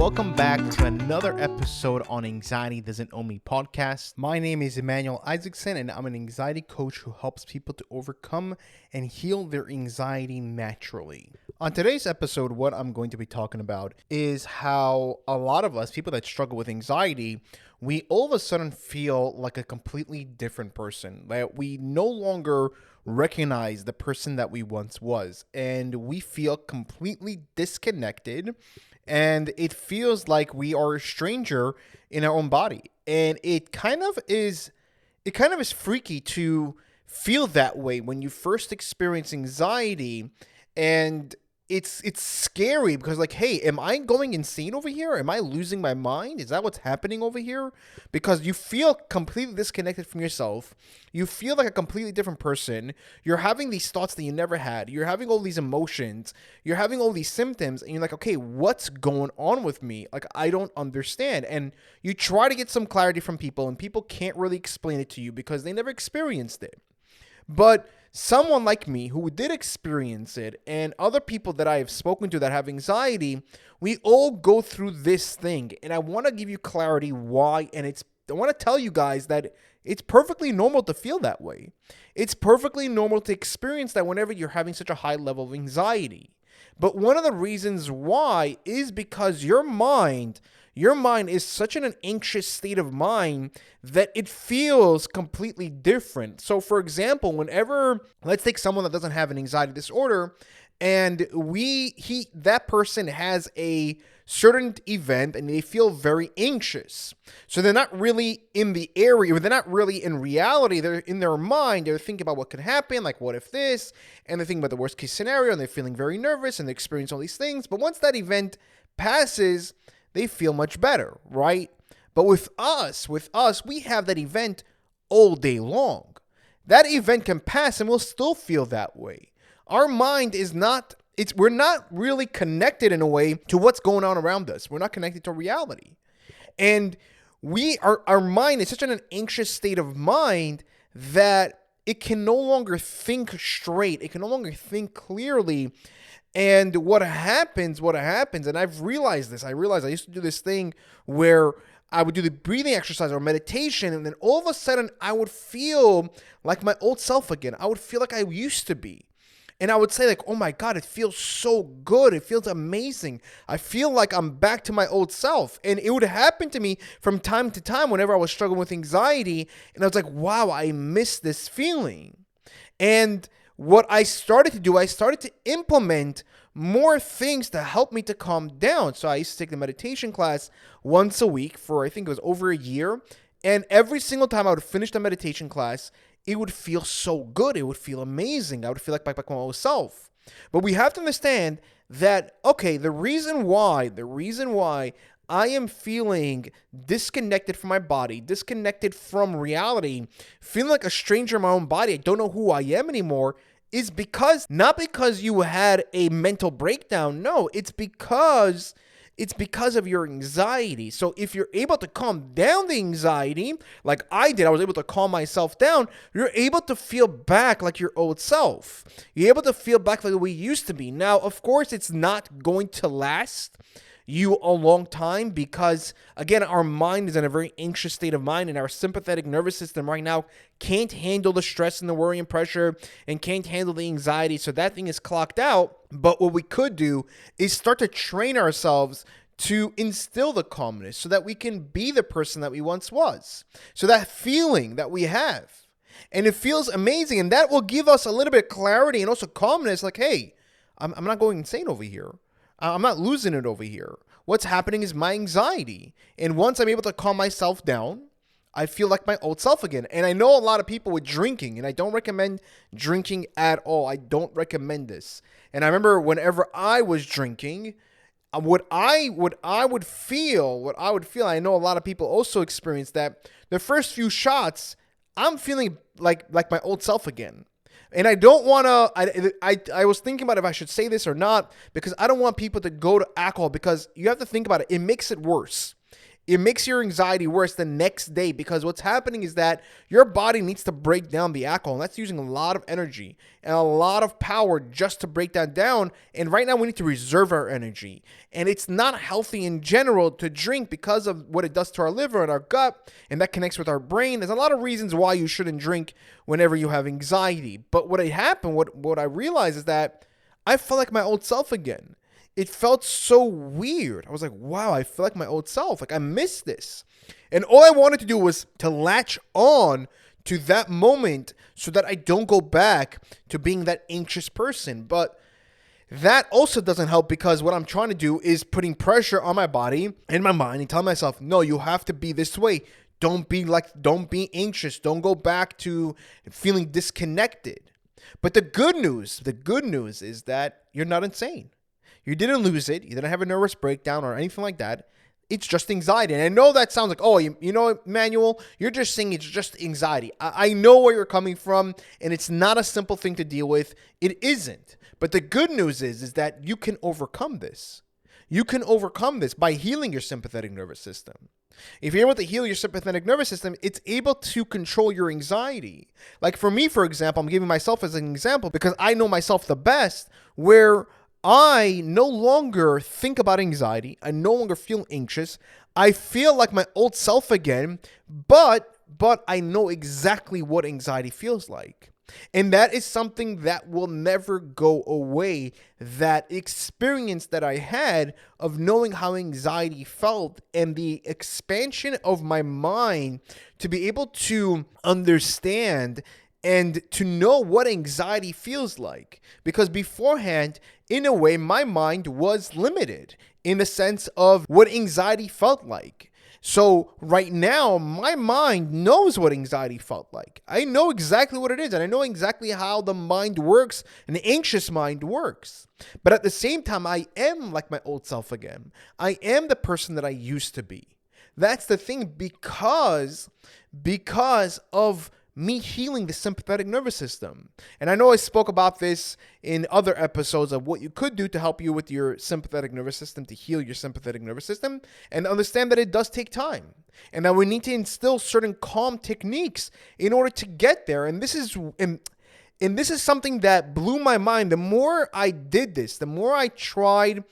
welcome back to another episode on Anxiety Doesn't Own Me podcast. My name is Emmanuel Isaacson, and I'm an anxiety coach who helps people to overcome and heal their anxiety naturally. On today's episode, what I'm going to be talking about is how a lot of us, people that struggle with anxiety, we all of a sudden feel like a completely different person, that we no longer recognize the person that we once was, and we feel completely disconnected, and it feels like we are a stranger in our own body. And it kind of is freaky to feel that way when you first experience anxiety. And it's scary because, like, hey, am I going insane over here? Am I losing my mind? Is that what's happening over here? Because you feel completely disconnected from yourself. You feel like a completely different person. You're having these thoughts that you never had. You're having all these emotions. You're having all these symptoms. And you're like, okay, what's going on with me? Like, I don't understand. And you try to get some clarity from people, and people can't really explain it to you because they never experienced it. But someone like me who did experience it, and other people that I have spoken to that have anxiety, we all go through this thing. And I want to give you clarity why. And I want to tell you guys that it's perfectly normal to feel that way. It's perfectly normal to experience that whenever you're having such a high level of anxiety. But one of the reasons why is because your mind is such in an anxious state of mind that it feels completely different. So, for example, let's take someone that doesn't have an anxiety disorder, and that person has a certain event and they feel very anxious. So they're not really in the area, or they're not really in reality. They're in their mind. They're thinking about what could happen, like what if this, and they're thinking about the worst case scenario, and they're feeling very nervous, and they experience all these things. But once that event passes, they feel much better, right? But with us, we have that event all day long. That event can pass and we'll still feel that way. Our mind we're not really connected in a way to what's going on around us. We're not connected to reality. And our mind is such an anxious state of mind that it can no longer think straight. It can no longer think clearly. And what happens, and I've realized this. I used to do this thing where I would do the breathing exercise or meditation, and then all of a sudden I would feel like my old self again. I would feel like I used to be. And I would say, like, oh my God, it feels so good. It feels amazing. I feel like I'm back to my old self. And it would happen to me from time to time whenever I was struggling with anxiety. And I was like, wow, I miss this feeling. And what I started to do, I started to implement more things to help me to calm down. So I used to take the meditation class once a week for, I think it was over a year. And every single time I would finish the meditation class, it would feel so good. It would feel amazing. I would feel like my old self. But we have to understand that, okay, the reason why I am feeling disconnected from my body, disconnected from reality, feeling like a stranger in my own body, I don't know who I am anymore, is not because you had a mental breakdown. No, it's because of your anxiety. So if you're able to calm down the anxiety, like I did, I was able to calm myself down, you're able to feel back like your old self. You're able to feel back like the way you used to be. Now, of course, it's not going to last you a long time because, again, our mind is in a very anxious state of mind, and our sympathetic nervous system right now can't handle the stress and the worry and pressure and can't handle the anxiety. So that thing is clocked out. But what we could do is start to train ourselves to instill the calmness so that we can be the person that we once was. So that feeling that we have, and it feels amazing, and that will give us a little bit of clarity and also calmness, like, hey, I'm not going insane over here. I'm not losing it over here. What's happening is my anxiety. And once I'm able to calm myself down, I feel like my old self again. And I know a lot of people with drinking, and I don't recommend drinking at all. I don't recommend this. And I remember whenever I was drinking, what I would feel, I know a lot of people also experience that the first few shots, I'm feeling like my old self again. And I don't want to, I was thinking about if I should say this or not, because I don't want people to go to alcohol, because you have to think about it. It makes it worse. it makes your anxiety worse the next day, because what's happening is that your body needs to break down the alcohol. And that's using a lot of energy and a lot of power just to break that down. And right now we need to reserve our energy. And it's not healthy in general to drink because of what it does to our liver and our gut. And that connects with our brain. There's a lot of reasons why you shouldn't drink whenever you have anxiety. But what happened, what I realized is that I felt like my old self again. It felt so weird. I was like, wow, I feel like my old self. Like, I miss this. And all I wanted to do was to latch on to that moment so that I don't go back to being that anxious person. But that also doesn't help, because what I'm trying to do is putting pressure on my body and my mind and telling myself, no, you have to be this way. Don't be anxious. Don't go back to feeling disconnected. But the good news is that you're not insane. You didn't lose it. You didn't have a nervous breakdown or anything like that. It's just anxiety. And I know that sounds like, oh, you know, Manuel, you're just saying it's just anxiety. I know where you're coming from, and it's not a simple thing to deal with. It isn't. But the good news is that you can overcome this. You can overcome this by healing your sympathetic nervous system. If you're able to heal your sympathetic nervous system, it's able to control your anxiety. Like for me, for example, I'm giving myself as an example because I know myself the best, where I no longer think about anxiety. I no longer feel anxious. I feel like my old self again, but I know exactly what anxiety feels like. And that is something that will never go away. That experience that I had of knowing how anxiety felt and the expansion of my mind to be able to understand and to know what anxiety feels like. Because beforehand, in a way, my mind was limited in the sense of what anxiety felt like. So right now, my mind knows what anxiety felt like. I know exactly what it is, and I know exactly how the mind works, and the anxious mind works. But at the same time, I am like my old self again. I am the person that I used to be. That's the thing, because of me healing the sympathetic nervous system. And I know I spoke about this in other episodes of what you could do to help you with your sympathetic nervous system, to heal your sympathetic nervous system, and understand that it does take time and that we need to instill certain calm techniques in order to get there. And this is something that blew my mind. The more I did this, the more I tried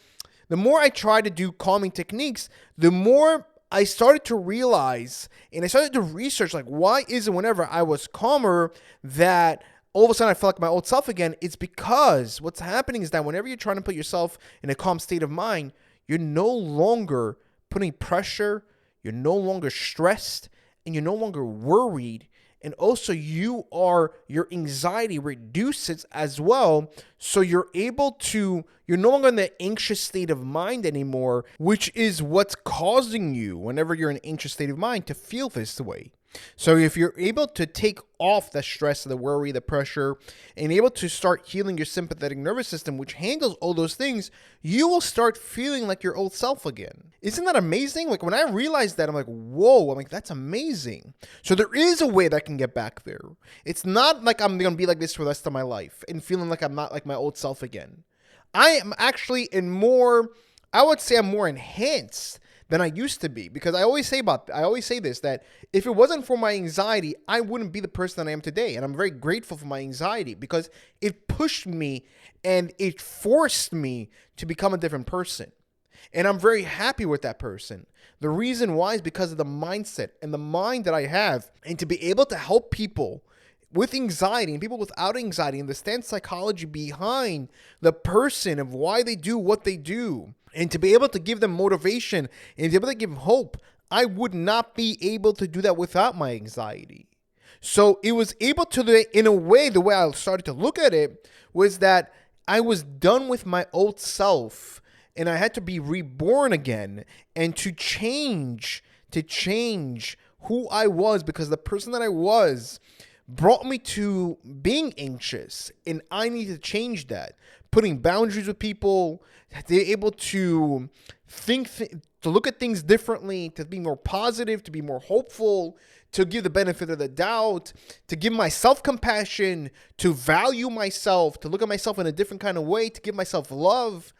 to do calming techniques, the more I started to realize, and I started to research, like, why is it whenever I was calmer that all of a sudden I felt like my old self again? It's because what's happening is that whenever you're trying to put yourself in a calm state of mind, you're no longer putting pressure, you're no longer stressed, and you're no longer worried. And also your anxiety reduces as well. So you're no longer in the anxious state of mind anymore, which is what's causing you, whenever you're in an anxious state of mind, to feel this way. So if you're able to take off the stress, the worry, the pressure, and able to start healing your sympathetic nervous system, which handles all those things, you will start feeling like your old self again. Isn't that amazing? Like, when I realized that, I'm like, whoa, I'm like, that's amazing. So there is a way that I can get back there. It's not like I'm going to be like this for the rest of my life and feeling like I'm not like my old self again. I am actually I'm more enhanced than I used to be, because I always say this, that if it wasn't for my anxiety, I wouldn't be the person that I am today. And I'm very grateful for my anxiety, because it pushed me and it forced me to become a different person. And I'm very happy with that person. The reason why is because of the mindset and the mind that I have, and to be able to help people with anxiety and people without anxiety, and understand psychology behind the person of why they do what they do, and to be able to give them motivation and to be able to give hope. I would not be able to do that without my anxiety. So it was able to, in a way, the way I started to look at it was that I was done with my old self, and I had to be reborn again, and to change who I was, because the person that I was brought me to being anxious, and I need to change that. Putting boundaries with people, they're able to to look at things differently, to be more positive, to be more hopeful, to give the benefit of the doubt, to give myself compassion, to value myself, to look at myself in a different kind of way, to give myself love.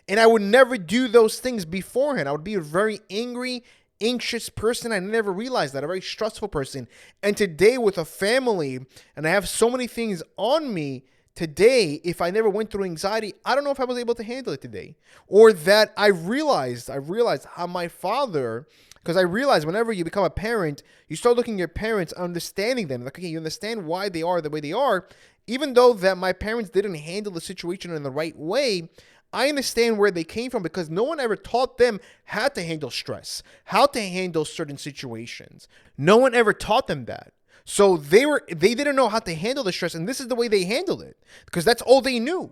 And I would never do those things beforehand. I would be very angry anxious person. I never realized that, a very stressful person. And today with a family, and I have so many things on me today, if I never went through anxiety, I don't know if I was able to handle it today. Or that I realized how my father, because I realized whenever you become a parent, you start looking at your parents, understanding them. Like, okay, you understand why they are the way they are. Even though that my parents didn't handle the situation in the right way, I understand where they came from because no one ever taught them how to handle stress, how to handle certain situations. No one ever taught them that. So they didn't know how to handle the stress, and this is the way they handled it because that's all they knew.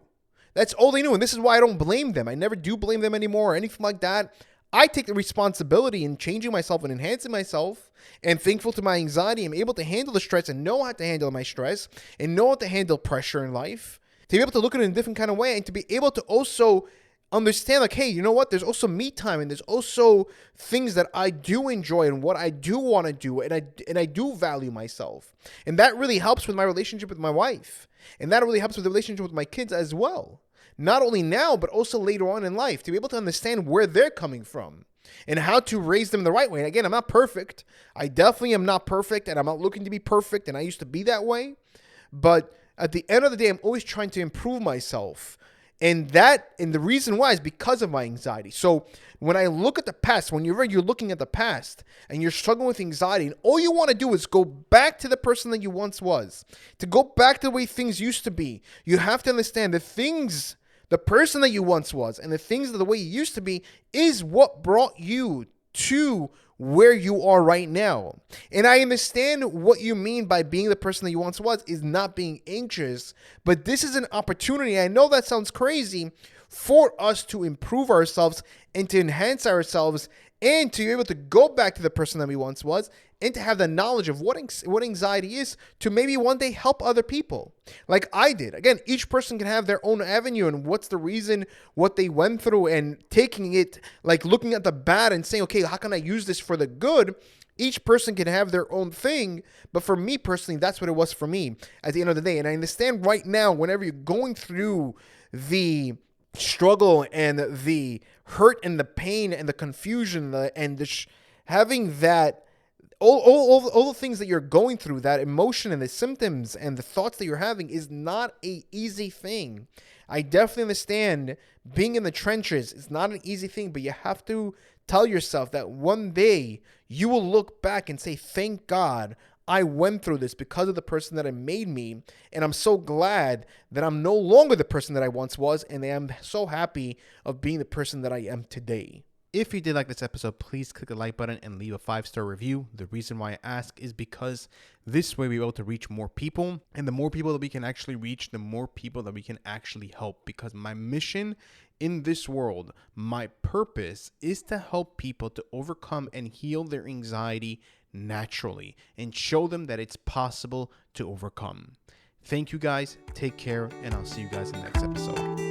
That's all they knew, and this is why I don't blame them. I never do blame them anymore or anything like that. I take the responsibility in changing myself and enhancing myself, and thankful to my anxiety, I'm able to handle the stress and know how to handle my stress and know how to handle pressure in life. To be able to look at it in a different kind of way and to be able to also understand, like, hey, you know what? There's also me time and there's also things that I do enjoy and what I do want to do, and I do value myself. And that really helps with my relationship with my wife. And that really helps with the relationship with my kids as well. Not only now, but also later on in life, to be able to understand where they're coming from and how to raise them the right way. And again, I'm not perfect. I definitely am not perfect, and I'm not looking to be perfect, and I used to be that way. But at the end of the day, I'm always trying to improve myself. And the reason why is because of my anxiety. So when I look at the past, when you're looking at the past and you're struggling with anxiety, and all you want to do is go back to the person that you once was, to go back to the way things used to be, you have to understand the person that you once was and the things the way you used to be is what brought you to where you are right now. And I understand what you mean by being the person that you once was is not being anxious, but this is an opportunity. I know that sounds crazy for us to improve ourselves and to enhance ourselves and to be able to go back to the person that we once was and to have the knowledge of what anxiety is to maybe one day help other people like I did. Again, each person can have their own avenue and what's the reason, what they went through, and taking it, like looking at the bad and saying, okay, how can I use this for the good? Each person can have their own thing, but for me personally, that's what it was for me at the end of the day. And I understand right now, whenever you're going through the struggle and the hurt and the pain and the confusion having that all the things that you're going through, that emotion and the symptoms and the thoughts that you're having is not a easy thing. I definitely understand being in the trenches is not an easy thing, but you have to tell yourself that one day you will look back and say, thank God I went through this because of the person that made me, and I'm so glad that I'm no longer the person that I once was, and I'm so happy of being the person that I am today. If you did like this episode, please click the like button and leave a 5-star review. The reason why I ask is because this way we're able to reach more people, and the more people that we can actually reach, the more people that we can actually help, because my mission in this world, my purpose is to help people to overcome and heal their anxiety naturally and show them that it's possible to overcome. Thank you guys. Take care, and I'll see you guys in the next episode.